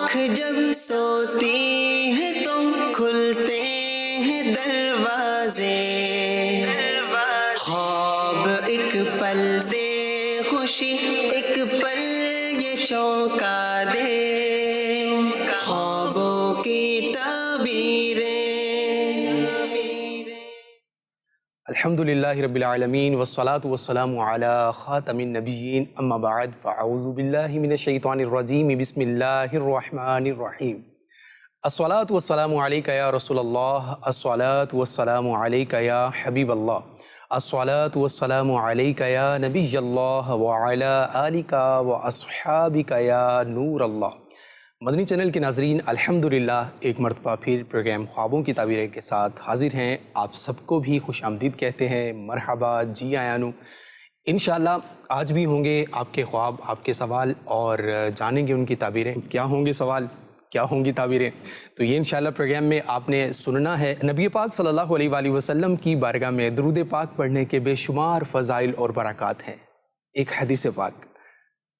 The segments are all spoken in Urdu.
آنکھ جب سوتی ہے تو کھلتے ہیں دروازے، خواب ایک پل دے خوشی ایک پل یہ چونکا دے، خوابوں کی تعبیریں۔ الحمدللہ رب العالمین والصلاة والسلام علی خاتم النبیین، اما بعد فاعوذ باللہ من الشیطان الرجیم، بسم اللہ الرحمن الرحیم۔ الصلاة والسلام علیکہ یا رسول اللہ، الصلاة والسلام علیکہ یا حبیب اللہ، الصلاة والسلام علیکہ یا نبی اللہ وعلی آلکہ واصحابکہ یا نور اللہ۔ مدنی چینل کے ناظرین، الحمدللہ ایک مرتبہ پھر پروگرام خوابوں کی تعبیریں کے ساتھ حاضر ہیں۔ آپ سب کو بھی خوش آمدید کہتے ہیں، مرحبا، جی آیانو۔ انشاءاللہ آج بھی ہوں گے آپ کے خواب، آپ کے سوال، اور جانیں گے ان کی تعبیریں۔ کیا ہوں گے سوال، کیا ہوں گی تعبیریں؟ تو یہ انشاءاللہ پروگرام میں آپ نے سننا ہے۔ نبی پاک صلی اللہ علیہ وآلہ وسلم کی بارگاہ میں درود پاک پڑھنے کے بے شمار فضائل اور برکات ہیں۔ ایک حدیث پاک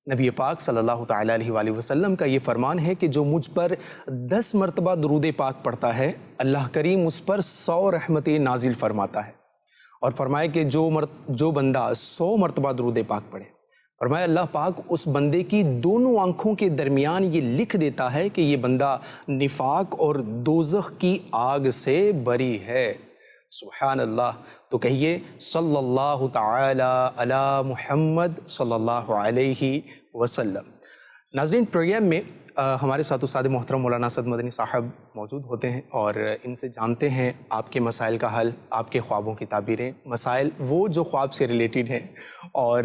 نبی پاک صلی اللہ تعالیٰ علیہ وآلہ وسلم کا یہ فرمان ہے کہ جو مجھ پر 10 مرتبہ درود پاک پڑھتا ہے، اللہ کریم اس پر 100 رحمتیں نازل فرماتا ہے، اور فرمائے کہ جو بندہ 100 مرتبہ درود پاک پڑھے، فرمایا اللہ پاک اس بندے کی دونوں آنکھوں کے درمیان یہ لکھ دیتا ہے کہ یہ بندہ نفاق اور دوزخ کی آگ سے بری ہے۔ سبحان اللہ۔ تو کہیے صلی اللہ تعالی علی محمد صلی اللہ علیہ وسلم۔ ناظرین، پروگرام میں ہمارے ساتھ استاد محترم مولانا اسد مدنی صاحب موجود ہوتے ہیں، اور ان سے جانتے ہیں آپ کے مسائل کا حل، آپ کے خوابوں کی تعبیریں۔ مسائل وہ جو خواب سے ریلیٹڈ ہیں اور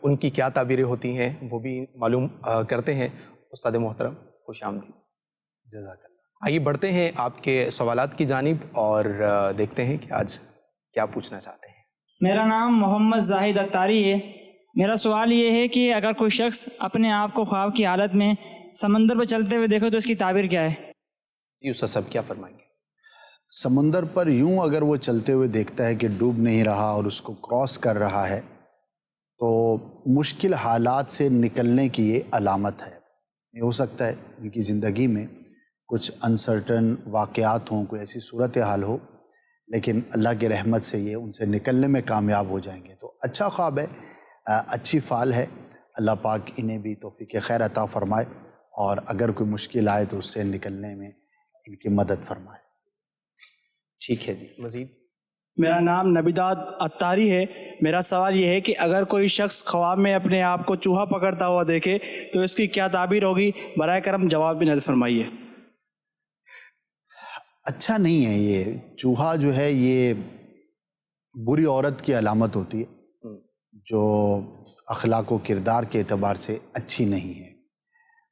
ان کی کیا تعبیریں ہوتی ہیں وہ بھی معلوم کرتے ہیں۔ استاد محترم، خوش آمدید۔ جزاک اللہ۔ آئیے بڑھتے ہیں آپ کے سوالات کی جانب اور دیکھتے ہیں کہ آج کیا پوچھنا چاہتے ہیں۔ میرا نام محمد زاہد اتاری ہے۔ میرا سوال یہ ہے کہ اگر کوئی شخص اپنے آپ کو خواب کی حالت میں سمندر پہ چلتے ہوئے دیکھو تو اس کی تعبیر کیا ہے؟ جی استاد صاحب کیا فرمائیں گے؟ سمندر پر یوں اگر وہ چلتے ہوئے دیکھتا ہے کہ ڈوب نہیں رہا اور اس کو کراس کر رہا ہے، تو مشکل حالات سے نکلنے کی یہ علامت ہے۔ یہ ہو سکتا ہے ان کی زندگی میں کچھ انسرٹن واقعات ہوں، کوئی ایسی صورتحال ہو، لیکن اللہ کی رحمت سے یہ ان سے نکلنے میں کامیاب ہو جائیں گے۔ تو اچھا خواب ہے، اچھی فعال ہے۔ اللہ پاک انہیں بھی توفیق خیر عطا فرمائے، اور اگر کوئی مشکل آئے تو اس سے نکلنے میں ان کی مدد فرمائے۔ ٹھیک ہے جی، مزید؟ میرا نام نبیداد اتاری ہے۔ میرا سوال یہ ہے کہ اگر کوئی شخص خواب میں اپنے آپ کو چوہا پکڑتا ہوا دیکھے تو اس کی کیا تعبیر ہوگی؟ براہ کرم جواب بھی نظر فرمائیے۔ اچھا نہیں ہے یہ چوہا، جو ہے یہ بری عورت کی علامت ہوتی ہے، جو اخلاق و کردار کے اعتبار سے اچھی نہیں ہے۔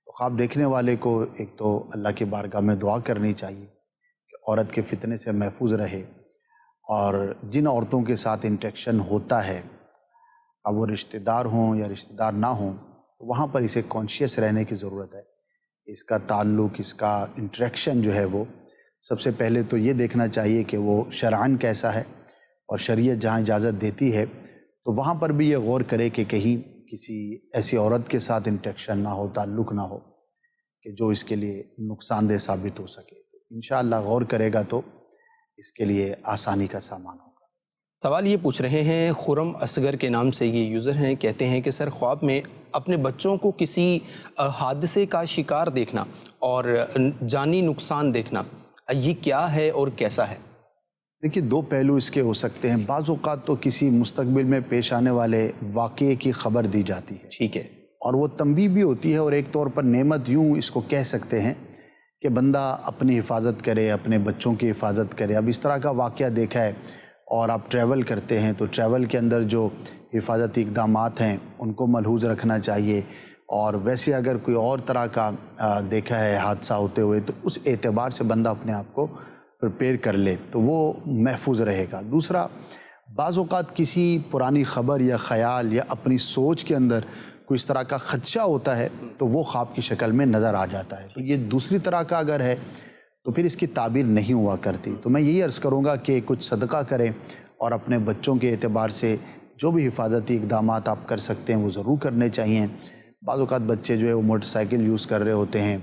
خواب دیکھنے والے کو ایک تو اللہ کی بارگاہ میں دعا کرنی چاہیے کہ عورت کے فتنے سے محفوظ رہے، اور جن عورتوں کے ساتھ انٹریکشن ہوتا ہے، اب وہ رشتہ دار ہوں یا رشتہ دار نہ ہوں، تو وہاں پر اسے کانشیس رہنے کی ضرورت ہے۔ اس کا تعلق، اس کا انٹریکشن جو ہے وہ سب سے پہلے تو یہ دیکھنا چاہیے کہ وہ شرعاً کیسا ہے، اور شریعت جہاں اجازت دیتی ہے تو وہاں پر بھی یہ غور کرے کہ کہیں کسی ایسی عورت کے ساتھ انٹریکشن نہ ہو، تعلق نہ ہو کہ جو اس کے لیے نقصان دہ ثابت ہو سکے۔ تو انشاءاللہ غور کرے گا تو اس کے لیے آسانی کا سامان ہوگا۔ سوال یہ پوچھ رہے ہیں، خرم اصغر کے نام سے یہ یوزر ہیں، کہتے ہیں کہ سر خواب میں اپنے بچوں کو کسی حادثے کا شکار دیکھنا اور جانی نقصان دیکھنا، یہ کیا ہے اور کیسا ہے؟ دیکھیے، دو پہلو اس کے ہو سکتے ہیں۔ بعض اوقات تو کسی مستقبل میں پیش آنے والے واقعے کی خبر دی جاتی ہے، ٹھیک ہے، اور وہ تنبیہ بھی ہوتی ہے، اور ایک طور پر نعمت یوں اس کو کہہ سکتے ہیں کہ بندہ اپنی حفاظت کرے، اپنے بچوں کی حفاظت کرے۔ اب اس طرح کا واقعہ دیکھا ہے اور آپ ٹریول کرتے ہیں تو ٹریول کے اندر جو حفاظتی اقدامات ہیں ان کو ملحوظ رکھنا چاہیے، اور ویسے اگر کوئی اور طرح کا دیکھا ہے حادثہ ہوتے ہوئے تو اس اعتبار سے بندہ اپنے آپ کو پریپیئر کر لے تو وہ محفوظ رہے گا۔ دوسرا، بعض اوقات کسی پرانی خبر یا خیال یا اپنی سوچ کے اندر کوئی اس طرح کا خدشہ ہوتا ہے تو وہ خواب کی شکل میں نظر آ جاتا ہے۔ تو یہ دوسری طرح کا اگر ہے تو پھر اس کی تعبیر نہیں ہوا کرتی۔ تو میں یہی عرض کروں گا کہ کچھ صدقہ کریں، اور اپنے بچوں کے اعتبار سے جو بھی حفاظتی اقدامات آپ کر سکتے ہیں وہ ضرور کرنے چاہیے۔ بعض اوقات بچے جو ہے وہ موٹر سائیکل یوز کر رہے ہوتے ہیں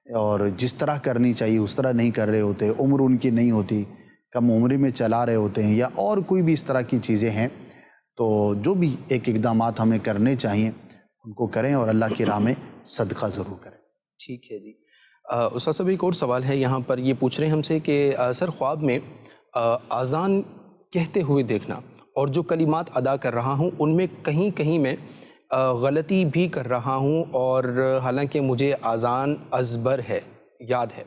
اور جس طرح کرنی چاہیے اس طرح نہیں کر رہے ہوتے، عمر ان کی نہیں ہوتی، کم عمری میں چلا رہے ہوتے ہیں، یا اور کوئی بھی اس طرح کی چیزیں ہیں، تو جو بھی ایک اقدامات ہمیں کرنے چاہیے ان کو کریں اور اللہ کی راہ میں صدقہ ضرور کریں۔ ٹھیک ہے جی۔ استاد صاحب ایک اور سوال ہے یہاں پر، یہ پوچھ رہے ہیں ہم سے کہ سر خواب میں اذان کہتے ہوئے دیکھنا اور جو کلمات ادا کر رہا ہوں ان میں کہیں کہیں میں غلطی بھی کر رہا ہوں، اور حالانکہ مجھے اذان ازبر ہے، یاد ہے،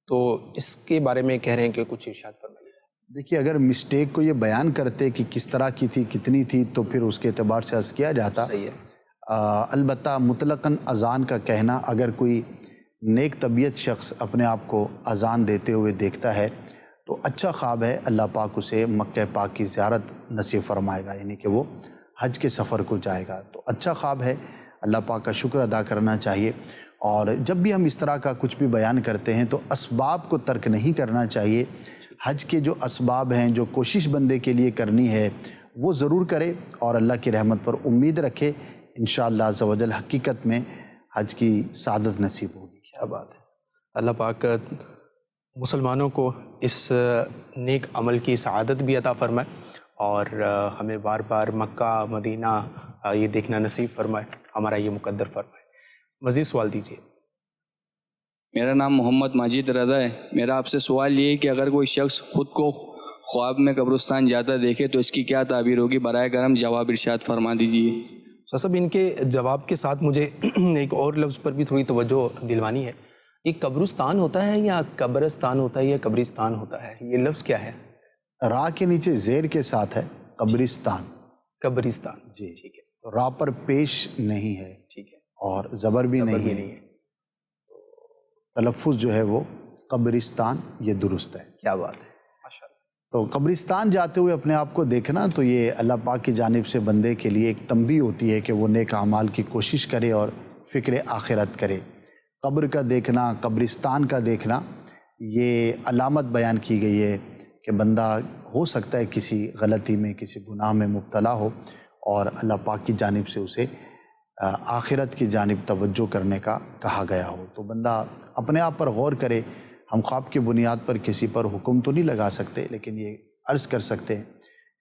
تو اس کے بارے میں کہہ رہے ہیں کہ کچھ ارشاد فرمائیے۔ دیکھیے اگر مسٹیک کو یہ بیان کرتے کہ کس طرح کی تھی، کتنی تھی، تو پھر اس کے اعتبار سے عرض کیا جاتا۔ صحیح ہے۔ البتہ مطلقاً اذان کا کہنا، اگر کوئی نیک طبیعت شخص اپنے آپ کو اذان دیتے ہوئے دیکھتا ہے تو اچھا خواب ہے، اللہ پاک اسے مکہ پاک کی زیارت نصیب فرمائے گا، یعنی کہ وہ حج کے سفر کو جائے گا، تو اچھا خواب ہے، اللہ پاک کا شکر ادا کرنا چاہیے۔ اور جب بھی ہم اس طرح کا کچھ بھی بیان کرتے ہیں تو اسباب کو ترک نہیں کرنا چاہیے۔ حج کے جو اسباب ہیں، جو کوشش بندے کے لیے کرنی ہے وہ ضرور کرے اور اللہ کی رحمت پر امید رکھے، انشاءاللہ عز و جل حقیقت میں حج کی سعادت نصیب ہوگی۔ کیا بات ہے، اللہ پاک مسلمانوں کو اس نیک عمل کی سعادت بھی عطا فرمائے اور ہمیں بار بار مکہ مدینہ یہ دیکھنا نصیب فرمائے، ہمارا یہ مقدر فرمائے۔ مزید سوال دیجیے۔ میرا نام محمد ماجد رضا ہے۔ میرا آپ سے سوال یہ ہے کہ اگر کوئی شخص خود کو خواب میں قبرستان جاتا دیکھے تو اس کی کیا تعبیر ہوگی؟ برائے کرم جواب ارشاد فرما دیجیے۔ صاحب ان کے جواب کے ساتھ مجھے ایک اور لفظ پر بھی تھوڑی توجہ دلوانی ہے۔ یہ قبرستان ہوتا ہے یا قبرستان ہوتا ہے یا قبرستان ہوتا ہے؟ یہ لفظ کیا ہے؟ را کے نیچے زیر کے ساتھ ہے قبرستان۔ قبرستان، جی ٹھیک ہے، تو را پر پیش نہیں ہے ٹھیک ہے، اور زبر بھی نہیں ہے، تلفظ جو ہے وہ قبرستان یہ درست ہے۔ کیا بات ہے، ماشاء اللہ۔ تو قبرستان جاتے ہوئے اپنے آپ کو دیکھنا تو یہ اللہ پاک کی جانب سے بندے کے لیے ایک تنبیہ ہوتی ہے کہ وہ نیک اعمال کی کوشش کرے اور فکر آخرت کرے۔ قبر کا دیکھنا، قبرستان کا دیکھنا، یہ علامت بیان کی گئی ہے کہ بندہ ہو سکتا ہے کسی غلطی میں، کسی گناہ میں مبتلا ہو اور اللہ پاک کی جانب سے اسے آخرت کی جانب توجہ کرنے کا کہا گیا ہو، تو بندہ اپنے آپ پر غور کرے۔ ہم خواب کی بنیاد پر کسی پر حکم تو نہیں لگا سکتے، لیکن یہ عرض کر سکتے ہیں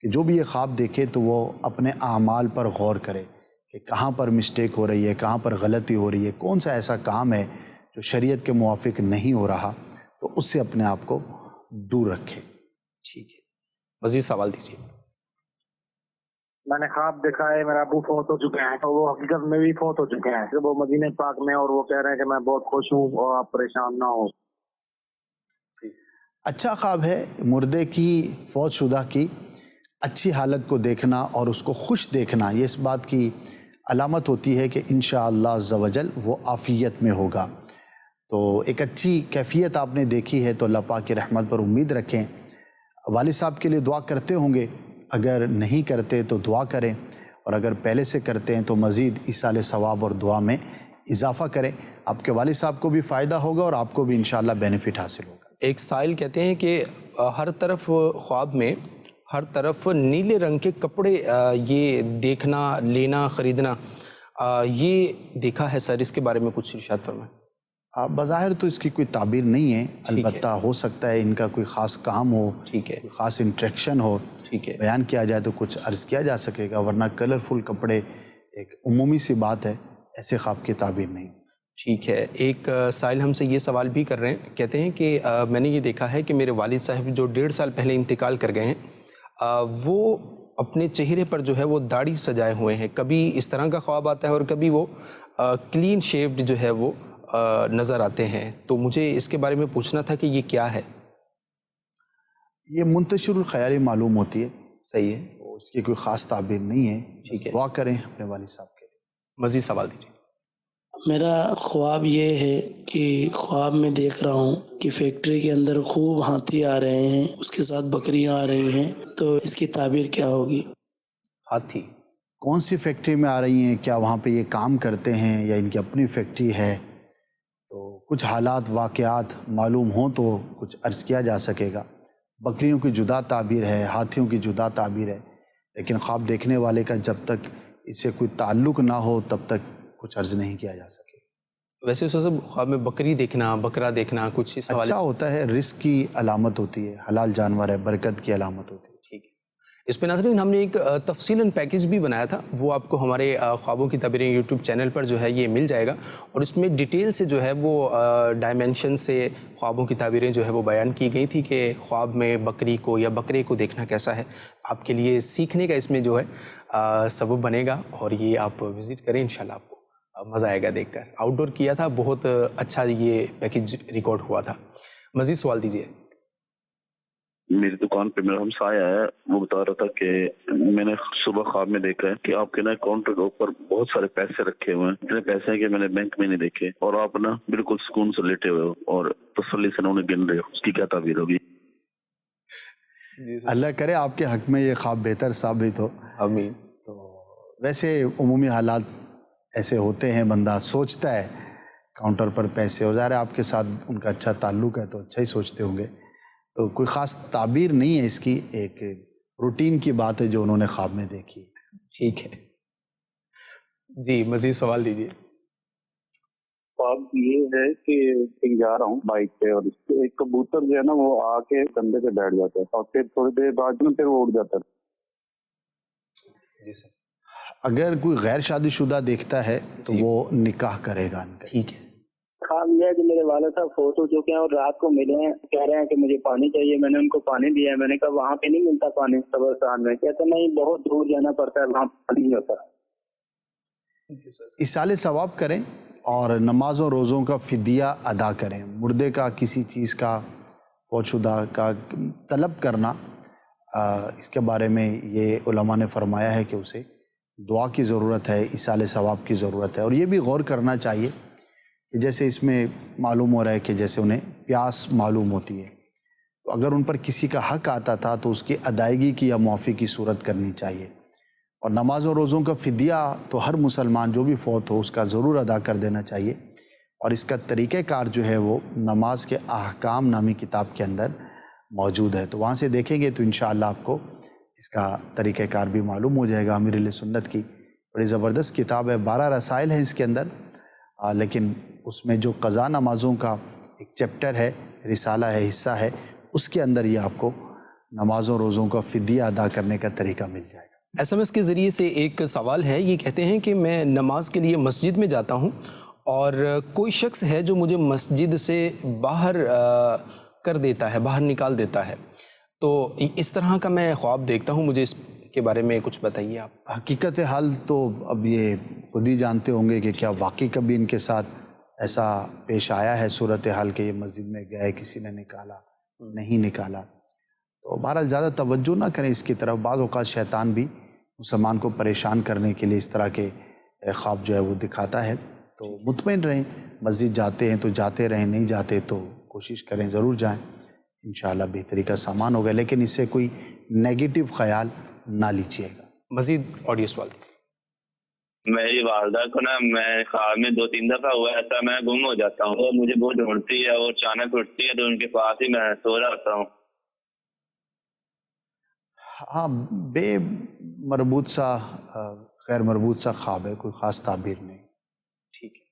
کہ جو بھی یہ خواب دیکھے تو وہ اپنے اعمال پر غور کرے کہ کہاں پر مسٹیک ہو رہی ہے، کہاں پر غلطی ہو رہی ہے، کون سا ایسا کام ہے جو شریعت کے موافق نہیں ہو رہا، تو اس سے اپنے آپ کو دور رکھے۔ ٹھیک ہے، مزید سوال دیجیے۔ میں نے خواب دیکھا ہے میرا ابو فوت ہو چکے ہیں اور وہ حقیقت میں بھی فوت ہو چکے ہیں، وہ مدینہ پاک میں، اور وہ کہہ رہے ہیں کہ میں بہت خوش ہوں اور آپ پریشان نہ ہو۔ اچھا خواب ہے، مردے کی، فوت شدہ کی اچھی حالت کو دیکھنا اور اس کو خوش دیکھنا، یہ اس بات کی علامت ہوتی ہے کہ انشاءاللہ عز و جل وہ عافیت میں ہوگا۔ تو ایک اچھی کیفیت آپ نے دیکھی ہے تو اللہ پاک کی رحمت پر امید رکھیں۔ والد صاحب کے لیے دعا کرتے ہوں گے، اگر نہیں کرتے تو دعا کریں، اور اگر پہلے سے کرتے ہیں تو مزید ایصال ثواب اور دعا میں اضافہ کریں، آپ کے والد صاحب کو بھی فائدہ ہوگا اور آپ کو بھی انشاءاللہ بینیفٹ حاصل ہوگا۔ ایک سائل کہتے ہیں کہ ہر طرف خواب میں ہر طرف نیلے رنگ کے کپڑے یہ دیکھنا، لینا، خریدنا، یہ دیکھا ہے سر، اس کے بارے میں کچھ ارشاد فرمائیں۔ بظاہر تو اس کی کوئی تعبیر نہیں ہے، البتہ ہو سکتا ہے ان کا کوئی خاص کام ہو، ٹھیک ہے، کوئی خاص انٹریکشن ہو، ٹھیک ہے، بیان کیا جائے تو کچھ عرض کیا جا سکے گا، ورنہ کلرفل کپڑے ایک عمومی سی بات ہے، ایسے خواب کی تعبیر نہیں۔ ٹھیک ہے۔ ایک سائل ہم سے یہ سوال بھی کر رہے ہیں، کہتے ہیں کہ میں نے یہ دیکھا ہے کہ میرے والد صاحب جو 1.5 سال پہلے انتقال کر گئے ہیں، وہ اپنے چہرے پر جو ہے وہ داڑھی سجائے ہوئے ہیں، کبھی اس طرح کا خواب آتا ہے اور کبھی وہ کلین شیپڈ جو ہے وہ نظر آتے ہیں، تو مجھے اس کے بارے میں پوچھنا تھا کہ یہ کیا ہے؟ یہ منتشر الخیالی معلوم ہوتی ہے، صحیح ہے، اس کی کوئی خاص تعبیر نہیں ہے، ٹھیک ہے۔ دعا کریں اپنے والد صاحب کے لیے۔ مزید سوال دیجیے۔ میرا خواب یہ ہے کہ خواب میں دیکھ رہا ہوں کہ فیکٹری کے اندر خوب ہاتھی آ رہے ہیں، اس کے ساتھ بکریاں آ رہی ہیں، تو اس کی تعبیر کیا ہوگی؟ ہاتھی کون سی فیکٹری میں آ رہی ہیں؟ کیا وہاں پہ یہ کام کرتے ہیں یا ان کی اپنی فیکٹری ہے؟ تو کچھ حالات، واقعات معلوم ہوں تو کچھ عرض کیا جا سکے گا۔ بکریوں کی جدا تعبیر ہے، ہاتھیوں کی جدا تعبیر ہے، لیکن خواب دیکھنے والے کا جب تک اس سے کوئی تعلق نہ ہو تب تک کچھ عرض نہیں کیا جا سکے۔ ویسے استاد صاحب خواب میں بکری دیکھنا، بکرا دیکھنا کچھ اس حوالے اچھا ہوتا ہے، رزق کی علامت ہوتی ہے، حلال جانور ہے، برکت کی علامت ہوتی ہے. ٹھیک ہے. اس پہ ناظرین ہم نے ایک تفصیلاً پیکیج بھی بنایا تھا، وہ آپ کو ہمارے خوابوں کی تعبیریں یوٹیوب چینل پر جو ہے یہ مل جائے گا، اور اس میں ڈیٹیل سے جو ہے وہ ڈائمینشن سے خوابوں کی تعبیریں جو ہے وہ بیان کی گئی تھی کہ خواب میں بکری کو یا بکرے کو دیکھنا کیسا ہے. آپ کے لیے سیکھنے کا اس میں جو ہے سبب بنے گا، اور یہ آپ وزٹ کریں انشاءاللہ، آپ کو مزہ آئے گا دیکھ کر. آؤٹ ڈور کیا تھا، بہت اچھا یہ پیکیج ریکارڈ ہوا تھا. مزید سوال دیجیے. میری دکان پہ میرا ہمسایہ ہے، وہ بتا رہا تھا کہ میں نے صبح خواب میں دیکھا ہے کہ آپ کے نا کاؤنٹر کے اوپر بہت سارے پیسے رکھے ہوئے ہیں، اتنے پیسے ہیں کہ میں نے بینک میں نہیں دیکھے، اور آپ نا بالکل سکون سے لیٹے ہوئے ہو اور تسلی سے انہیں گن رہے ہو. اس کی کیا تعبیر ہوگی؟ اللہ کرے آپ کے حق میں یہ خواب بہتر ثابت ہو. آمین. تو ویسے عمومی حالات ایسے ہوتے ہیں، بندہ سوچتا ہے کاؤنٹر پر پیسے، اور ظاہر ہے آپ کے ساتھ ان کا اچھا تعلق ہے تو اچھا ہی سوچتے ہوں گے. تو کوئی خاص تعبیر نہیں ہے اس کی، ایک روٹین کی بات ہے جو انہوں نے خواب میں دیکھی. ٹھیک ہے جی، مزید سوال دیجیے. خواب یہ ہے کہ کہیں جا رہا ہوں بائک پہ، اور اس پہ ایک کبوتر جو ہے نا وہ آ کے کندھے پہ بیٹھ جاتا ہے، اور پھر تھوڑی دیر بعد میں پھر وہ اڑ جاتا ہے. جی سر. اگر کوئی غیر شادی شدہ دیکھتا ہے تو وہ نکاح کرے گا ان کا. ٹھیک ہے. خواب یہ ہے کہ میرے والد صاحب فوت ہو چکے ہیں اور رات کو ملے ہیں، کہہ رہے ہیں کہ مجھے پانی چاہیے. میں نے ان کو پانی دیا ہے. میں نے کہا وہاں پہ نہیں ملتا پانی قبرستان میں. کہتے نہیں، بہت دور جانا پڑتا ہے، وہاں پانی نہیں ہوتا. ایصال ثواب کریں اور نماز و روزوں کا فدیہ ادا کریں. مردے کا کسی چیز کا فوت شدہ کا طلب کرنا، اس کے بارے میں یہ علماء نے فرمایا ہے کہ اسے دعا کی ضرورت ہے، ایصال ثواب کی ضرورت ہے. اور یہ بھی غور کرنا چاہیے کہ جیسے اس میں معلوم ہو رہا ہے کہ جیسے انہیں پیاس معلوم ہوتی ہے، تو اگر ان پر کسی کا حق آتا تھا تو اس کی ادائیگی کی یا معافی کی صورت کرنی چاہیے. اور نماز و روزوں کا فدیہ تو ہر مسلمان جو بھی فوت ہو اس کا ضرور ادا کر دینا چاہیے. اور اس کا طریقہ کار جو ہے وہ نماز کے احکام نامی کتاب کے اندر موجود ہے، تو وہاں سے دیکھیں گے تو انشاءاللہ آپ کو اس کا طریقہ کار بھی معلوم ہو جائے گا. امیر اہل سنت کی بڑی زبردست کتاب ہے، 12 رسائل ہیں اس کے اندر، لیکن اس میں جو قضا نمازوں کا ایک چیپٹر ہے، رسالہ ہے، حصہ ہے، اس کے اندر یہ آپ کو نمازوں روزوں کا فدیہ ادا کرنے کا طریقہ مل جائے گا. SMS کے ذریعے سے ایک سوال ہے، یہ کہتے ہیں کہ میں نماز کے لیے مسجد میں جاتا ہوں اور کوئی شخص ہے جو مجھے مسجد سے باہر کر دیتا ہے، باہر نکال دیتا ہے، تو اس طرح کا میں خواب دیکھتا ہوں، مجھے اس کے بارے میں کچھ بتائیے آپ. حقیقت حال تو اب یہ خود ہی جانتے ہوں گے کہ کیا واقعی کبھی ان کے ساتھ ایسا پیش آیا ہے صورتحال کہ یہ مسجد میں گئے، کسی نے نکالا، نہیں نکالا. تو بہرحال زیادہ توجہ نہ کریں اس کی طرف. بعض اوقات شیطان بھی مسلمان کو پریشان کرنے کے لیے اس طرح کے خواب جو ہے وہ دکھاتا ہے. تو مطمئن رہیں، مسجد جاتے ہیں تو جاتے رہیں، نہیں جاتے تو کوشش کریں ضرور جائیں، انشاءاللہ بہتری کا سامان ہوگا، لیکن اس سے کوئی نیگیٹو خیال نہ لیجیے گا. مزید آڈیو سوال دیجیے. میری والدہ کو نا میں خواب میں 2-3 دفعہ ہوا ایسا میں گم ہو جاتا ہوں، وہ مجھے بہت ڈھونڈتی ہے اور اچانک اٹھتی ہے تو ان کے پاس ہی میں سو جاتا ہوں. ہاں، بے مربوط سا غیر مربوط سا خواب ہے، کوئی خاص تعبیر نہیں. ٹھیک ہے،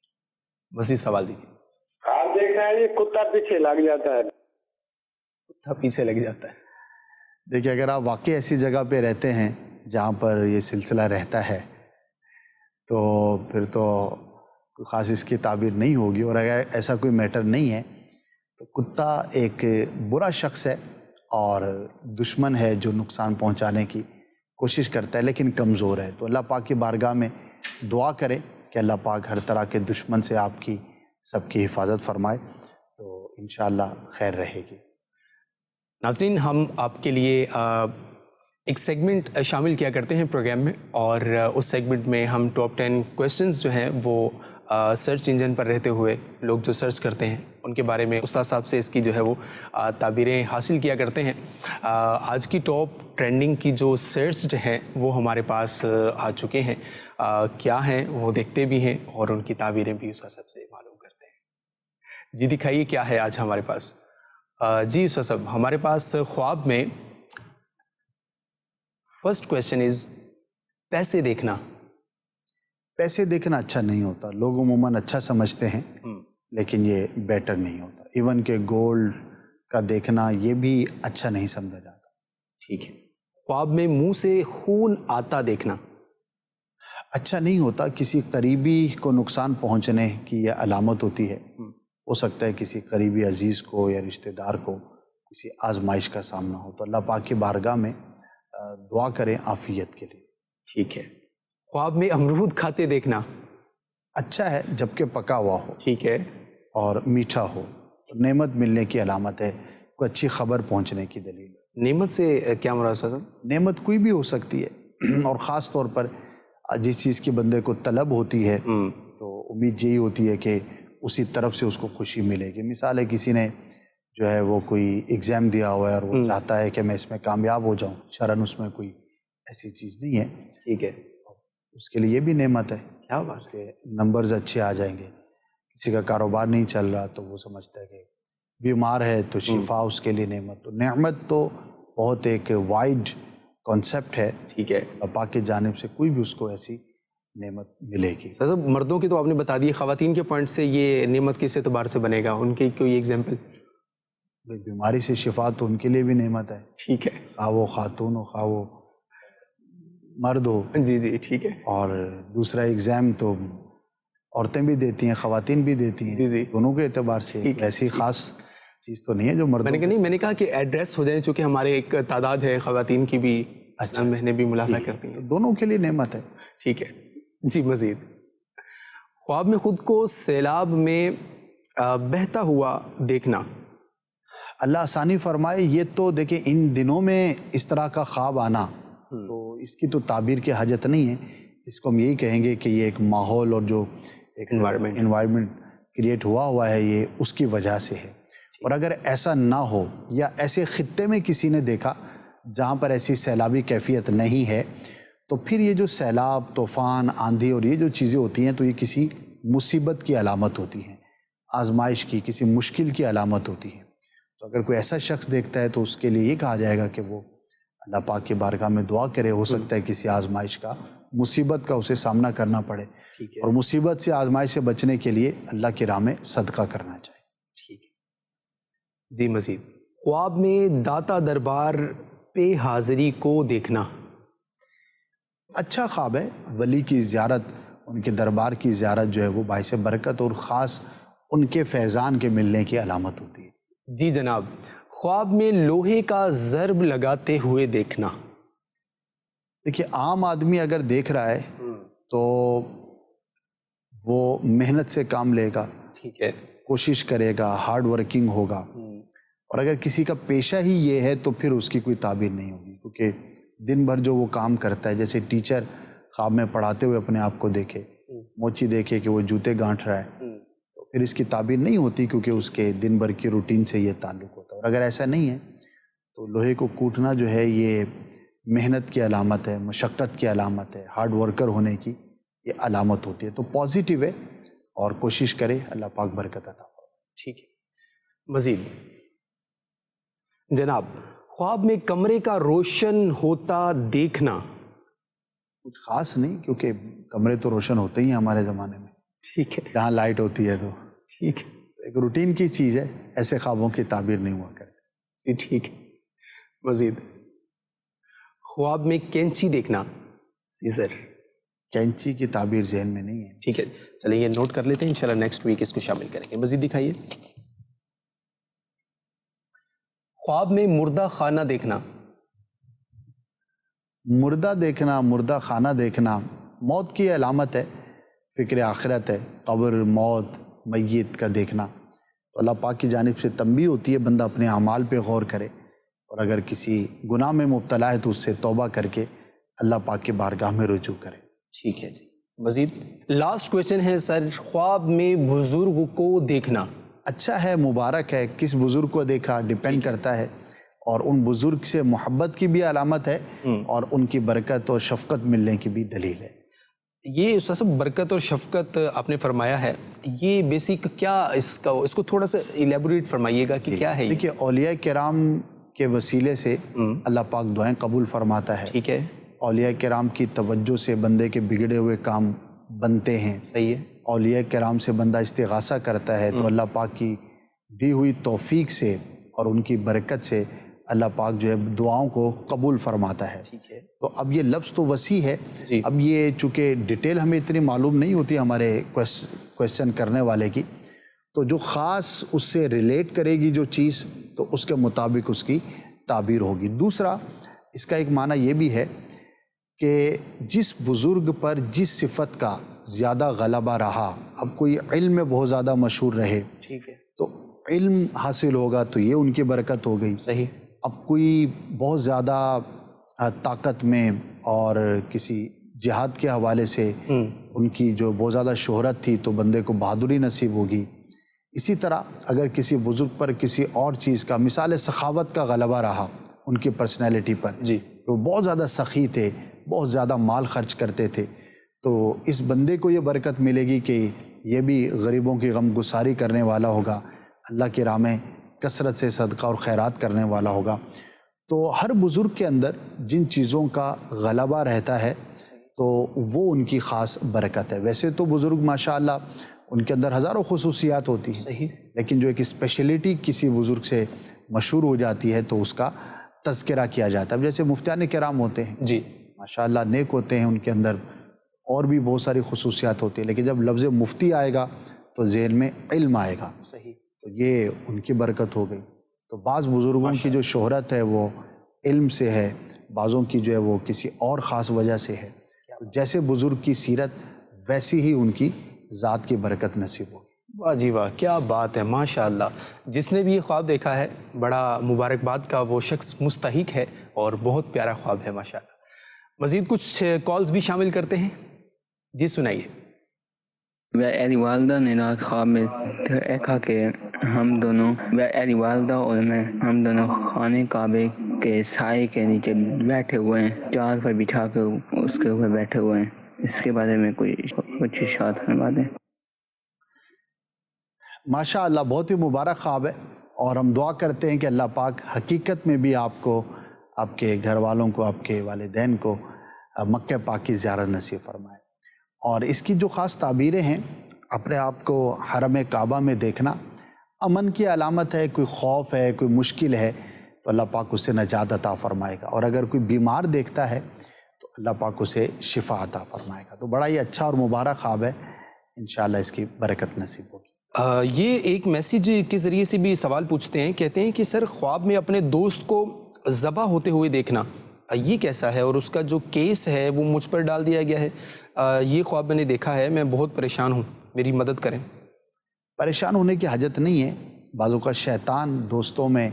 مزید سوال دیجیے. خواب دیکھ رہے ہیں، یہ کتا پیچھے لگ جاتا ہے. کتا پیچھے لگ جاتا ہے. دیکھیے اگر آپ واقعی ایسی جگہ پہ رہتے ہیں جہاں پر یہ سلسلہ رہتا ہے تو پھر تو کوئی خاص اس کی تعبیر نہیں ہوگی. اور اگر ایسا کوئی میٹر نہیں ہے تو کتا ایک برا شخص ہے اور دشمن ہے جو نقصان پہنچانے کی کوشش کرتا ہے لیکن کمزور ہے. تو اللہ پاک کی بارگاہ میں دعا کریں کہ اللہ پاک ہر طرح کے دشمن سے آپ کی سب کی حفاظت فرمائے، تو انشاءاللہ خیر رہے گی. ناظرین، ہم آپ کے لیے ایک سیگمنٹ شامل کیا کرتے ہیں پروگرام میں، اور اس سیگمنٹ میں ہم ٹاپ 10 کویسچنز جو ہیں وہ سرچ انجن پر رہتے ہوئے لوگ جو سرچ کرتے ہیں ان کے بارے میں استاد صاحب سے اس کی جو ہے وہ تعبیریں حاصل کیا کرتے ہیں. آج کی ٹاپ ٹرینڈنگ کی جو سرچ ہیں وہ ہمارے پاس آ چکے ہیں، کیا ہیں وہ دیکھتے بھی ہیں اور ان کی تعبیریں بھی استاد صاحب سے معلوم کرتے ہیں. جی دکھائیے کیا ہے آج ہمارے پاس. جی استاد صاحب، ہمارے پاس خواب میں فرسٹ کویسچن از پیسے دیکھنا. پیسے دیکھنا اچھا نہیں ہوتا، لوگ عموماً اچھا سمجھتے ہیں لیکن یہ بیٹر نہیں ہوتا. ایون کہ گولڈ کا دیکھنا یہ بھی اچھا نہیں سمجھا جاتا. ٹھیک ہے. خواب میں منہ سے خون آتا دیکھنا اچھا نہیں ہوتا، کسی قریبی کو نقصان پہنچنے کی یہ علامت ہوتی ہے. ہو سکتا ہے کسی قریبی عزیز کو یا رشتہ دار کو کسی آزمائش کا سامنا ہو، تو اللہ پاک کی بارگاہ میں دعا کریں عافیت کے لیے. ٹھیک ہے. خواب میں امرود کھاتے دیکھنا اچھا ہے جبکہ پکا ہوا ہو. ٹھیک ہے. اور میٹھا ہو، نعمت ملنے کی علامت ہے، کوئی اچھی خبر پہنچنے کی دلیل ہے. نعمت سے کیا مراد صاحب؟ نعمت کوئی بھی ہو سکتی ہے، اور خاص طور پر جس چیز کی بندے کو طلب ہوتی ہے تو امید یہی ہوتی ہے کہ اسی طرف سے اس کو خوشی ملے گی. مثال ہے کسی نے جو ہے وہ کوئی ایگزام دیا ہوا ہے اور وہ چاہتا ہے کہ میں اس میں کامیاب ہو جاؤں، شرن اس میں کوئی ایسی چیز نہیں ہے. ٹھیک ہے. اس کے لیے یہ بھی نعمت ہے. کیا بات کہ نمبرز اچھے آ جائیں گے. کسی کا کاروبار نہیں چل رہا تو وہ سمجھتا ہے کہ بیمار ہے تو شفا اس کے لیے نعمت. تو نعمت تو بہت ایک وائڈ کانسیپٹ ہے. ٹھیک ہے. پاک کی جانب سے کوئی بھی اس کو ایسی نعمت ملے گی. صاحب مردوں کی تو آپ نے بتا دی، خواتین کے پوائنٹ سے یہ نعمت کس اعتبار سے بنے گا؟ ان کی کوئی ایگزامپل؟ بیماری سے شفا تو ان کے لیے بھی نعمت ہے. ٹھیک ہے. خواہ وہ خاتون ہو خواہ وہ مرد ہو. جی جی ٹھیک ہے. اور دوسرا ایگزام تو عورتیں بھی دیتی ہیں خواتین بھی دیتی ہیں. جی. دونوں کے اعتبار سے ایسی خاص چیز تو نہیں ہے جو مردوں میں نے کہا کہ ایڈریس ہو جائیں، چونکہ ہمارے ایک تعداد ہے خواتین کی بھی. اچھا. بہنیں بھی ملازمت کرتی ہیں. دونوں کے لیے نعمت ہے. ٹھیک ہے جی. مزید خواب میں خود کو سیلاب میں بہتا ہوا دیکھنا. اللہ آسانی فرمائے. یہ تو دیکھیں ان دنوں میں اس طرح کا خواب آنا تو اس کی تو تعبیر کی حاجت نہیں ہے. اس کو ہم یہی کہیں گے کہ یہ ایک ماحول اور جو ایک انوائرمنٹ کریٹ ہوا ہے یہ اس کی وجہ سے ہے. اور اگر ایسا نہ ہو یا ایسے خطے میں کسی نے دیکھا جہاں پر ایسی سیلابی کیفیت نہیں ہے تو پھر یہ جو سیلاب، طوفان، آندھی اور یہ جو چیزیں ہوتی ہیں تو یہ کسی مصیبت کی علامت ہوتی ہیں، آزمائش کی، کسی مشکل کی علامت ہوتی ہے. تو اگر کوئی ایسا شخص دیکھتا ہے تو اس کے لیے یہ کہا جائے گا کہ وہ اللہ پاک کی بارگاہ میں دعا کرے. ہو سکتا ہے کسی آزمائش کا، مصیبت کا اسے سامنا کرنا پڑے، اور مصیبت سے، آزمائش سے بچنے کے لیے اللہ کی راہ میں صدقہ کرنا چاہیے. ٹھیک ہے جی. مزید خواب میں داتا دربار پہ حاضری کو دیکھنا اچھا خواب ہے. ولی کی زیارت، ان کے دربار کی زیارت جو ہے وہ باعث برکت اور خاص ان کے فیضان کے ملنے کی علامت ہوتی ہے. جی جناب. خواب میں لوہے کا ضرب لگاتے ہوئے دیکھنا. دیکھیے عام آدمی اگر دیکھ رہا ہے تو وہ محنت سے کام لے گا. ٹھیک ہے. کوشش کرے گا، ہارڈ ورکنگ ہوگا. اور اگر کسی کا پیشہ ہی یہ ہے تو پھر اس کی کوئی تعبیر نہیں ہوگی، کیونکہ دن بھر جو وہ کام کرتا ہے، جیسے ٹیچر خواب میں پڑھاتے ہوئے اپنے آپ کو دیکھے، موچی دیکھے کہ وہ جوتے گانٹھ رہا ہے، تو پھر اس کی تعبیر نہیں ہوتی، کیونکہ اس کے دن بھر کی روٹین سے یہ تعلق ہوتا ہے. اور اگر ایسا نہیں ہے تو لوہے کو کوٹنا جو ہے یہ محنت کی علامت ہے، مشقت کی علامت ہے، ہارڈ ورکر ہونے کی یہ علامت ہوتی ہے. تو پازیٹیو ہے اور کوشش کرے، اللہ پاک برکت عطا فرمائے. ٹھیک ہے. مزید جناب خواب میں کمرے کا روشن ہوتا دیکھنا. کچھ خاص نہیں، کیونکہ کمرے تو روشن ہوتے ہی ہیں ہمارے زمانے میں. ٹھیک ہے. جہاں لائٹ ہوتی ہے تو ٹھیک ہے. ایک روٹین کی چیز ہے، ایسے خوابوں کی تعبیر نہیں ہوا کرتی. جی ٹھیک ہے. مزید خواب میں کینچی دیکھنا. سیزر. کینچی کی تعبیر ذہن میں نہیں ہے. ٹھیک ہے. چلیے یہ نوٹ کر لیتے ہیں، انشاءاللہ نیکسٹ ویک اس کو شامل کریں گے. مزید دکھائیے. خواب میں مردہ خانہ دیکھنا. مردہ دیکھنا، مردہ خانہ دیکھنا موت کی علامت ہے، فکر آخرت ہے. قبر، موت، میت کا دیکھنا تو اللہ پاک کی جانب سے تنبیہ ہوتی ہے، بندہ اپنے اعمال پہ غور کرے، اور اگر کسی گناہ میں مبتلا ہے تو اس سے توبہ کر کے اللہ پاک کی بارگاہ میں رجوع کرے. ٹھیک ہے جی. مزید لاسٹ کویشچن ہے سر، خواب میں بزرگ کو دیکھنا. اچھا ہے، مبارک ہے. کس بزرگ کو دیکھا ڈیپینڈ کرتا ہے، اور ان بزرگ سے محبت کی بھی علامت ہے اور ان کی برکت اور شفقت ملنے کی بھی دلیل ہے. یہ استاد صاحب برکت اور شفقت آپ نے فرمایا ہے، یہ بیسک کیا اس کو تھوڑا سا ایلیبوریٹ فرمائیے گا کہ کیا ہے؟ دیکھیے اولیاء کرام کے وسیلے سے اللہ پاک دعائیں قبول فرماتا ہے. ٹھیک ہے. اولیاء کرام کی توجہ سے بندے کے بگڑے ہوئے کام بنتے ہیں. صحیح ہے. اولیاء کرام سے بندہ استغاثہ کرتا ہے تو اللہ پاک کی دی ہوئی توفیق سے اور ان کی برکت سے اللہ پاک جو ہے دعاؤں کو قبول فرماتا ہے. تو اب یہ لفظ تو وسیع ہے. اب یہ چونکہ ڈیٹیل ہمیں اتنی معلوم نہیں ہوتی ہمارے کویسچن کرنے والے کی، تو جو خاص اس سے ریلیٹ کرے گی جو چیز تو اس کے مطابق اس کی تعبیر ہوگی. دوسرا اس کا ایک معنی یہ بھی ہے کہ جس بزرگ پر جس صفت کا زیادہ غلبہ رہا، اب کوئی علم میں بہت زیادہ مشہور رہے تو علم حاصل ہوگا تو یہ ان کی برکت ہو گئی. صحیح. اب کوئی بہت زیادہ طاقت میں اور کسی جہاد کے حوالے سے ان کی جو بہت زیادہ شہرت تھی تو بندے کو بہادری نصیب ہوگی. اسی طرح اگر کسی بزرگ پر کسی اور چیز کا، مثال سخاوت کا غلبہ رہا ان کی پرسنالٹی پر، تو بہت زیادہ سخی تھے، بہت زیادہ مال خرچ کرتے تھے، تو اس بندے کو یہ برکت ملے گی کہ یہ بھی غریبوں کی غم گساری کرنے والا ہوگا، اللہ کی راہ میں کثرت سے صدقہ اور خیرات کرنے والا ہوگا. تو ہر بزرگ کے اندر جن چیزوں کا غلبہ رہتا ہے تو وہ ان کی خاص برکت ہے. ویسے تو بزرگ ماشاءاللہ ان کے اندر ہزاروں خصوصیات ہوتی ہیں، لیکن جو ایک اسپیشلٹی کسی بزرگ سے مشہور ہو جاتی ہے تو اس کا تذکرہ کیا جاتا ہے. جیسے مفتیان کرام ہوتے ہیں، ماشاءاللہ نیک ہوتے ہیں، ان کے اندر اور بھی بہت ساری خصوصیات ہوتی ہیں، لیکن جب لفظ مفتی آئے گا تو ذہن میں علم آئے گا. تو یہ ان کی برکت ہو گئی. تو بعض بزرگوں کی جو شہرت ہے وہ علم سے ہے، بعضوں کی جو ہے وہ کسی اور خاص وجہ سے ہے. جیسے بزرگ کی سیرت ویسی ہی ان کی ذات کی برکت نصیب ہوگی. واہ جی واہ، کیا بات ہے ماشاءاللہ. جس نے بھی یہ خواب دیکھا ہے بڑا مبارکباد کا وہ شخص مستحق ہے اور بہت پیارا خواب ہے ماشاءاللہ. مزید کچھ کالز بھی شامل کرتے ہیں. جی سنائیے. میری والدہ نے رات خواب میں دیکھا کہ ہم دونوں، میری والدہ اور میں، ہم دونوں خانے کعبے کے سائے کے نیچے بیٹھے ہوئے ہیں، چار پر بچھا کے اس کے اوپر بیٹھے ہوئے ہیں. اس کے بارے میں کچھ اشارات فرما دیں. ماشاءاللہ بہت ہی مبارک خواب ہے، اور ہم دعا کرتے ہیں کہ اللہ پاک حقیقت میں بھی آپ کو، آپ کے گھر والوں کو، آپ کے والدین کو مکہ پاک کی زیارت نصیب فرمائے. اور اس کی جو خاص تعبیریں ہیں، اپنے آپ کو حرم کعبہ میں دیکھنا امن کی علامت ہے. کوئی خوف ہے، کوئی مشکل ہے تو اللہ پاک اسے نجات عطا فرمائے گا، اور اگر کوئی بیمار دیکھتا ہے تو اللہ پاک اسے شفا عطا فرمائے گا. تو بڑا ہی اچھا اور مبارک خواب ہے، انشاءاللہ اس کی برکت نصیب ہوگی. یہ ایک میسیج کے ذریعے سے بھی سوال پوچھتے ہیں، کہتے ہیں کہ سر خواب میں اپنے دوست کو ذبح ہوتے ہوئے دیکھنا یہ کیسا ہے، اور اس کا جو کیس ہے وہ مجھ پر ڈال دیا گیا ہے. یہ خواب میں نے دیکھا ہے، میں بہت پریشان ہوں، میری مدد کریں. پریشان ہونے کی حاجت نہیں ہے. بعضوں کا شیطان دوستوں میں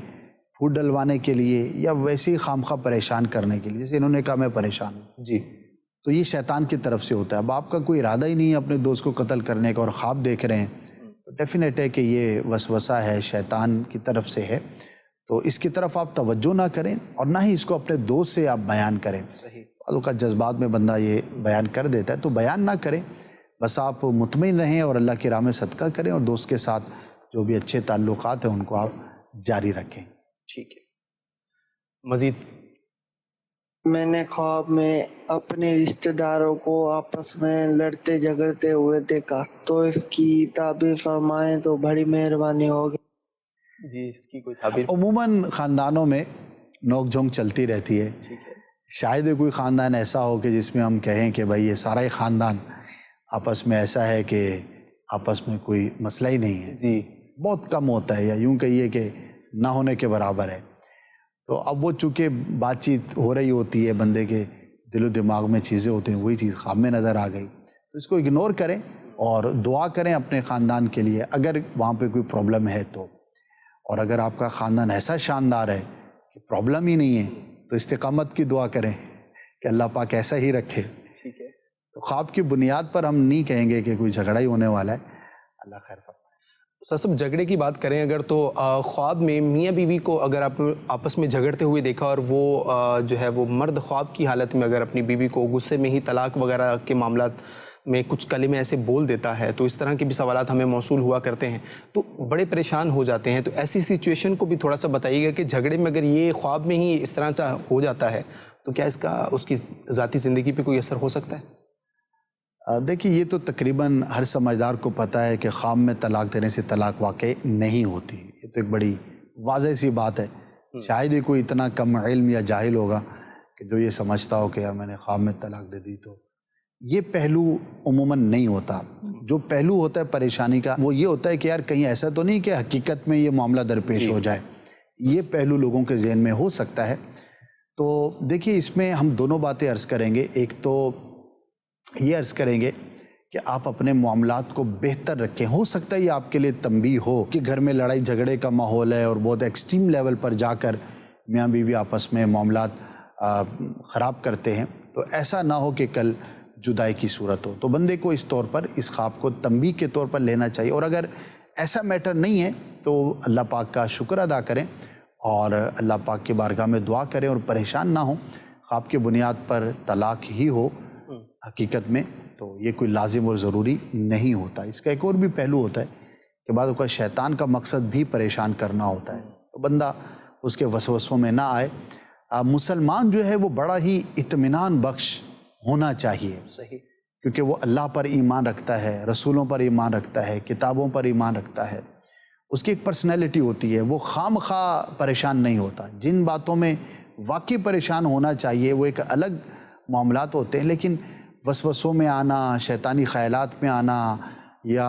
پھوٹ ڈلوانے کے لیے یا ویسے ہی خامخواہ پریشان کرنے کے لیے، جیسے انہوں نے کہا میں پریشان ہوں، جی، تو یہ شیطان کی طرف سے ہوتا ہے. اب آپ کا کوئی ارادہ ہی نہیں ہے اپنے دوست کو قتل کرنے کا اور خواب دیکھ رہے ہیں تو ڈیفینیٹ ہے کہ یہ وسوسہ ہے، شیطان کی طرف سے ہے. تو اس کی طرف آپ توجہ نہ کریں اور نہ ہی اس کو اپنے دوست سے آپ بیان کریں. بعضوں کا جذبات میں بندہ یہ بیان کر دیتا ہے، تو بیان نہ کریں، بس آپ مطمئن رہیں اور اللہ کی راہ میں صدقہ کریں، اور دوست کے ساتھ جو بھی اچھے تعلقات ہیں ان کو آپ جاری رکھیں. ٹھیک ہے. مزید. میں نے خواب میں اپنے رشتہ داروں کو آپس میں لڑتے جھگڑتے ہوئے دیکھا، تو اس کی تعبیر فرمائیں تو بڑی مہربانی ہوگی. جی، اس کی کوئی تعبیر؟ عموماً خاندانوں میں نوک جھونک چلتی رہتی ہے. شاید کوئی خاندان ایسا ہو کہ جس میں ہم کہیں کہ بھائی یہ سارا ہی خاندان آپس میں ایسا ہے کہ آپس میں کوئی مسئلہ ہی نہیں ہے. جی، بہت کم ہوتا ہے، یا یوں کہیے کہ نہ ہونے کے برابر ہے. تو اب وہ چونکہ بات چیت ہو رہی ہوتی ہے، بندے کے دل و دماغ میں چیزیں ہوتی ہیں، وہی چیز خواب میں نظر آ گئی، تو اس کو اگنور کریں اور دعا کریں اپنے خاندان کے لیے اگر وہاں پہ کوئی پرابلم ہے تو. اور اگر آپ کا خاندان ایسا شاندار ہے کہ پرابلم ہی نہیں ہے تو استقامت کی دعا کریں کہ اللہ پاک ایسا ہی رکھے. ٹھیک ہے. تو خواب کی بنیاد پر ہم نہیں کہیں گے کہ کوئی جھگڑا ہی ہونے والا ہے. اللہ خیر فرمائے. سب جھگڑے کی بات کریں اگر، تو خواب میں میاں بیوی کو اگر آپ آپس میں جھگڑتے ہوئے دیکھا اور وہ جو ہے وہ مرد خواب کی حالت میں اگر اپنی بیوی کو غصے میں ہی طلاق وغیرہ کے معاملات میں کچھ کلمے ایسے بول دیتا ہے، تو اس طرح کے بھی سوالات ہمیں موصول ہوا کرتے ہیں، تو بڑے پریشان ہو جاتے ہیں. تو ایسی سچویشن کو بھی تھوڑا سا بتائیے گا کہ جھگڑے میں اگر یہ خواب میں ہی اس طرح سے ہو جاتا ہے تو کیا اس کا اس کی ذاتی زندگی پہ کوئی اثر ہو سکتا ہے؟ دیکھیے یہ تو تقریباً ہر سمجھدار کو پتہ ہے کہ خواب میں طلاق دینے سے طلاق واقع نہیں ہوتی. یہ تو ایک بڑی واضح سی بات ہے. شاید ہی کوئی اتنا کم علم یا جاہل ہوگا کہ جو یہ سمجھتا ہو کہ یار میں نے خواب میں طلاق دے دی. تو یہ پہلو عموماً نہیں ہوتا. جو پہلو ہوتا ہے پریشانی کا وہ یہ ہوتا ہے کہ یار کہیں ایسا تو نہیں کہ حقیقت میں یہ معاملہ درپیش ہو جائے. یہ پہلو لوگوں کے ذہن میں ہو سکتا ہے. تو دیکھیے اس میں ہم دونوں باتیں عرض کریں گے. ایک تو یہ عرض کریں گے کہ آپ اپنے معاملات کو بہتر رکھیں. ہو سکتا ہے یہ آپ کے لیے تنبیہ ہو کہ گھر میں لڑائی جھگڑے کا ماحول ہے اور بہت ایکسٹریم لیول پر جا کر میاں بیوی آپس میں معاملات خراب کرتے ہیں. تو ایسا نہ ہو کہ کل جدائی کی صورت ہو. تو بندے کو اس طور پر اس خواب کو تنبیہ کے طور پر لینا چاہیے. اور اگر ایسا میٹر نہیں ہے تو اللہ پاک کا شکر ادا کریں اور اللہ پاک کی بارگاہ میں دعا کریں اور پریشان نہ ہوں. خواب کی بنیاد پر طلاق ہی ہو حقیقت میں تو یہ کوئی لازم اور ضروری نہیں ہوتا. اس کا ایک اور بھی پہلو ہوتا ہے کہ بعض اوقات شیطان کا مقصد بھی پریشان کرنا ہوتا ہے. تو بندہ اس کے وسوسوں میں نہ آئے. مسلمان جو ہے وہ بڑا ہی اطمینان بخش ہونا چاہیے. صحیح. کیونکہ وہ اللہ پر ایمان رکھتا ہے, رسولوں پر ایمان رکھتا ہے, کتابوں پر ایمان رکھتا ہے. اس کی ایک پرسنالٹی ہوتی ہے. وہ خام خواہ پریشان نہیں ہوتا. جن باتوں میں واقعی پریشان ہونا چاہیے وہ ایک الگ معاملات ہوتے ہیں, لیکن وسوسوں میں آنا, شیطانی خیالات میں آنا یا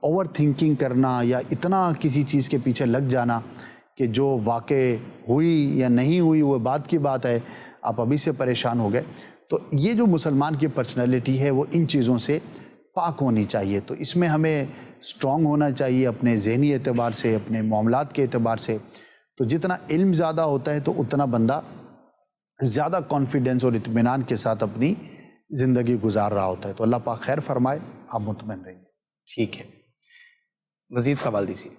اوور تھنکنگ کرنا یا اتنا کسی چیز کے پیچھے لگ جانا کہ جو واقع ہوئی یا نہیں ہوئی وہ بعد کی بات ہے, آپ ابھی سے پریشان ہو گئے. تو یہ جو مسلمان کی پرسنالٹی ہے وہ ان چیزوں سے پاک ہونی چاہیے. تو اس میں ہمیں اسٹرانگ ہونا چاہیے اپنے ذہنی اعتبار سے, اپنے معاملات کے اعتبار سے. تو جتنا علم زیادہ ہوتا ہے تو اتنا بندہ زیادہ کانفیڈنس اور اطمینان کے ساتھ اپنی زندگی گزار رہا ہوتا ہے. تو اللہ پاک خیر فرمائے, آپ مطمئن رہیے. ٹھیک ہے, مزید سوال دیجیے.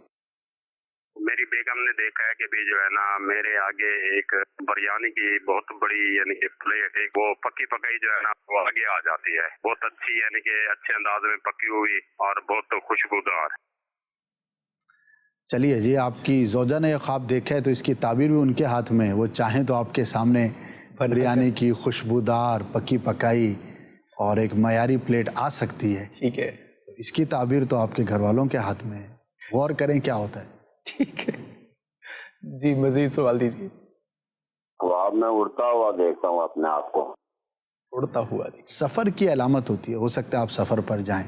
میری بیگم نے دیکھا ہے کہ بھی جو ہے نا میرے آگے ایک بریانی کی بہت بڑی یعنی کہ پلیٹ ہے, وہ پکی پکائی جو ہے نا وہ آگے آ جاتی ہے, بہت اچھی یعنی کہ اچھے انداز میں پکی ہوئی اور بہت خوشبودار. چلیے جی, آپ کی زوجہ نے یہ خواب دیکھا ہے تو اس کی تعبیر بھی ان کے ہاتھ میں ہے. وہ چاہیں تو آپ کے سامنے بریانی کی خوشبودار پکی پکائی اور ایک معیاری پلیٹ آ سکتی ہے. ٹھیک ہے, اس کی تعبیر تو آپ کے گھر والوں کے ہاتھ میں ہے. غور کریں کیا ہوتا ہے. ٹھیک ہے جی, مزید سوال دیجیے. خواب میں اڑتا ہوا دیکھتا ہوں اپنے آپ کو. اڑتا ہوا سفر کی علامت ہوتی ہے. ہو سکتا ہے آپ سفر پر جائیں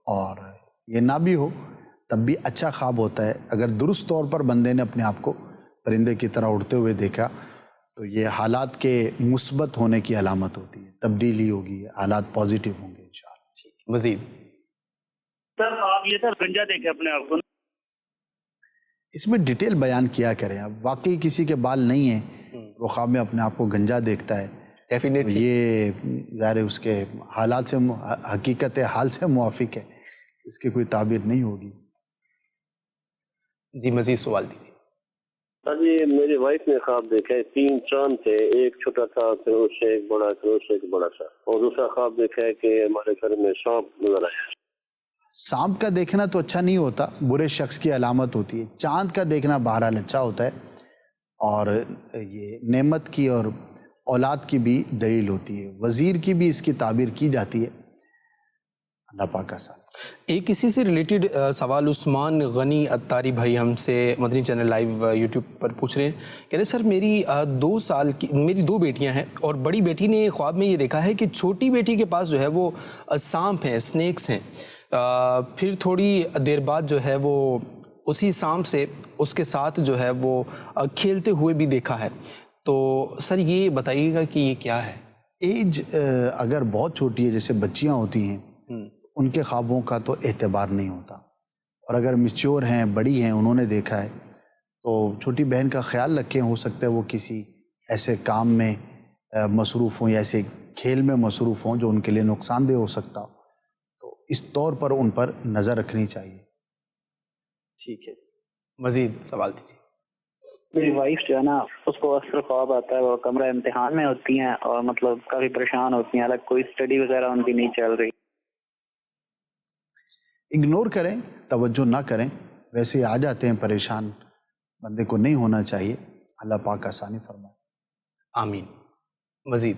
اور یہ نہ بھی ہو تب بھی اچھا خواب ہوتا ہے. اگر درست طور پر بندے نے اپنے آپ کو پرندے کی طرح اڑتے ہوئے دیکھا تو یہ حالات کے مثبت ہونے کی علامت ہوتی ہے. تبدیلی ہوگی, حالات پازیٹیو ہوں گے انشاءاللہ. مزید سر آپ یہ سر گنجا دیکھے اپنے آپ کو, اس میں ڈیٹیل بیان کیا کریں. اب واقعی کسی کے بال نہیں ہیں وہ خواب میں اپنے آپ کو گنجا دیکھتا ہے, یہ ظاہر اس کے حالات سے حقیقت حال سے موافق ہے, اس کی کوئی تعبیر نہیں ہوگی. جی مزید سوال دیجیے. جی میری وائف نے خواب دیکھا ہے 3 چاند تھے, ایک چھوٹا تھا پھر اس سے ایک بڑا, پھر اس سے ایک بڑا تھا, اور دوسرا خواب دیکھا ہے کہ ہمارے گھر میں سانپ نظر آیا. سانپ کا دیکھنا تو اچھا نہیں ہوتا, برے شخص کی علامت ہوتی ہے. چاند کا دیکھنا بہرحال اچھا ہوتا ہے اور یہ نعمت کی اور اولاد کی بھی دلیل ہوتی ہے. وزیر کی بھی اس کی تعبیر کی جاتی ہے. اللہ پاک کا ساتھ. ایک اسی سے ریلیٹڈ سوال عثمان غنی اتاری بھائی ہم سے مدنی چینل لائیو یوٹیوب پر پوچھ رہے ہیں. کہہ رہے سر میری 2 سال کی میری 2 بیٹیاں ہیں اور بڑی بیٹی نے خواب میں یہ دیکھا ہے کہ چھوٹی بیٹی کے پاس جو ہے وہ سانپ ہیں, اسنیکس ہیں. پھر تھوڑی دیر بعد جو ہے وہ اسی سانپ سے اس کے ساتھ جو ہے وہ کھیلتے ہوئے بھی دیکھا ہے. تو سر یہ بتائیے گا کہ یہ کیا ہے. ایج اگر بہت چھوٹی ہے جیسے بچیاں ہوتی ہیں ان کے خوابوں کا تو اعتبار نہیں ہوتا, اور اگر میچور ہیں, بڑی ہیں, انہوں نے دیکھا ہے تو چھوٹی بہن کا خیال رکھیں. ہو سکتا ہے وہ کسی ایسے کام میں مصروف ہوں یا ایسے کھیل میں مصروف ہوں جو ان کے لیے نقصان دہ ہو سکتا ہو, تو اس طور پر ان پر نظر رکھنی چاہیے. ٹھیک ہے, مزید سوال دیجیے. میری وائف جو ہے نا اس کو اکثر خواب آتا ہے, وہ کمرہ امتحان میں ہوتی ہیں اور مطلب کافی پریشان ہوتی ہیں, الگ کوئی اسٹڈی وغیرہ ان کی نہیں چل رہی. اگنور کریں, توجہ نہ کریں, ویسے آ جاتے ہیں پریشان, بندے کو نہیں ہونا چاہیے. اللہ پاک آسانی فرمائے. آمین. مزید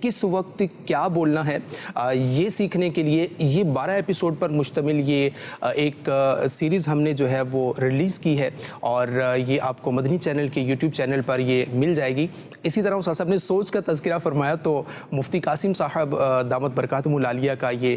کس وقت کیا بولنا ہے، یہ سیکھنے کے لیے یہ 12 ایپیسوڈ پر مشتمل یہ ایک سیریز ہم نے جو ہے وہ ریلیز کی ہے، اور یہ آپ کو مدنی چینل کے یوٹیوب چینل پر یہ مل جائے گی۔ اسی طرح استاد صاحب نے سوچ کا تذکرہ فرمایا، تو مفتی قاسم صاحب دامت برکاتہم العالیہ کا یہ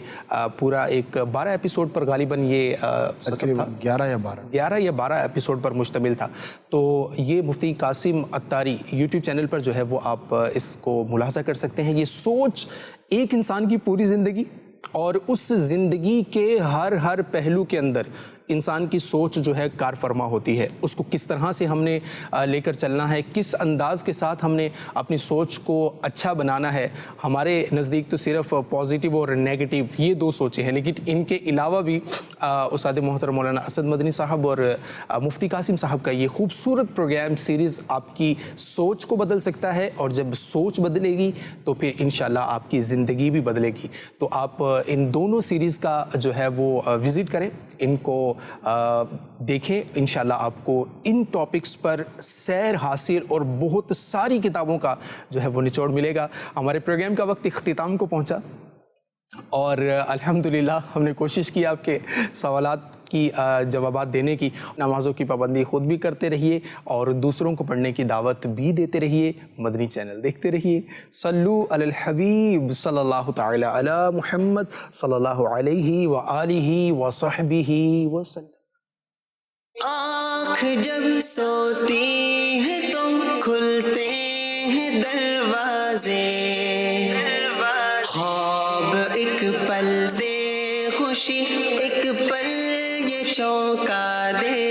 پورا ایک 12 ایپیسوڈ پر غالباً یہ 11 یا 12 ایپیسوڈ پر مشتمل تھا۔ تو یہ مفتی قاسم عطاری یوٹیوب چینل پر جو ہے وہ آپ اس کو ملاحظہ کر سکتے ہیں۔ یہ سوچ ایک انسان کی پوری زندگی اور اس زندگی کے ہر پہلو کے اندر انسان کی سوچ جو ہے کار فرما ہوتی ہے، اس کو کس طرح سے ہم نے لے کر چلنا ہے، کس انداز کے ساتھ ہم نے اپنی سوچ کو اچھا بنانا ہے۔ ہمارے نزدیک تو صرف پازیٹیو اور نیگیٹو یہ دو سوچیں ہیں، لیکن ان کے علاوہ بھی استاد محترم مولانا اسد مدنی صاحب اور مفتی قاسم صاحب کا یہ خوبصورت پروگرام سیریز آپ کی سوچ کو بدل سکتا ہے، اور جب سوچ بدلے گی تو پھر انشاءاللہ آپ کی زندگی بھی بدلے گی۔ تو آپ ان دونوں سیریز کا جو ہے وہ وزٹ کریں، ان کو دیکھیں، انشاءاللہ آپ کو ان ٹاپکس پر سیر حاصل اور بہت ساری کتابوں کا جو ہے وہ نچوڑ ملے گا۔ ہمارے پروگرام کا وقت اختتام کو پہنچا، اور الحمدللہ ہم نے کوشش کی آپ کے سوالات کی جوابات دینے کی۔ نمازوں کی پابندی خود بھی کرتے رہیے اور دوسروں کو پڑھنے کی دعوت بھی دیتے رہیے، مدنی چینل دیکھتے رہیے۔ صلو علی الحبیب صلی اللہ تعالی علی محمد صلی اللہ علیہ وآلہ وصحبہ وسلم۔ آنکھ جب سوتی ہے تو کھلتے ہیں دروازے، خواب ایک پل دے خوشی ایک پل یہ چونکا دے۔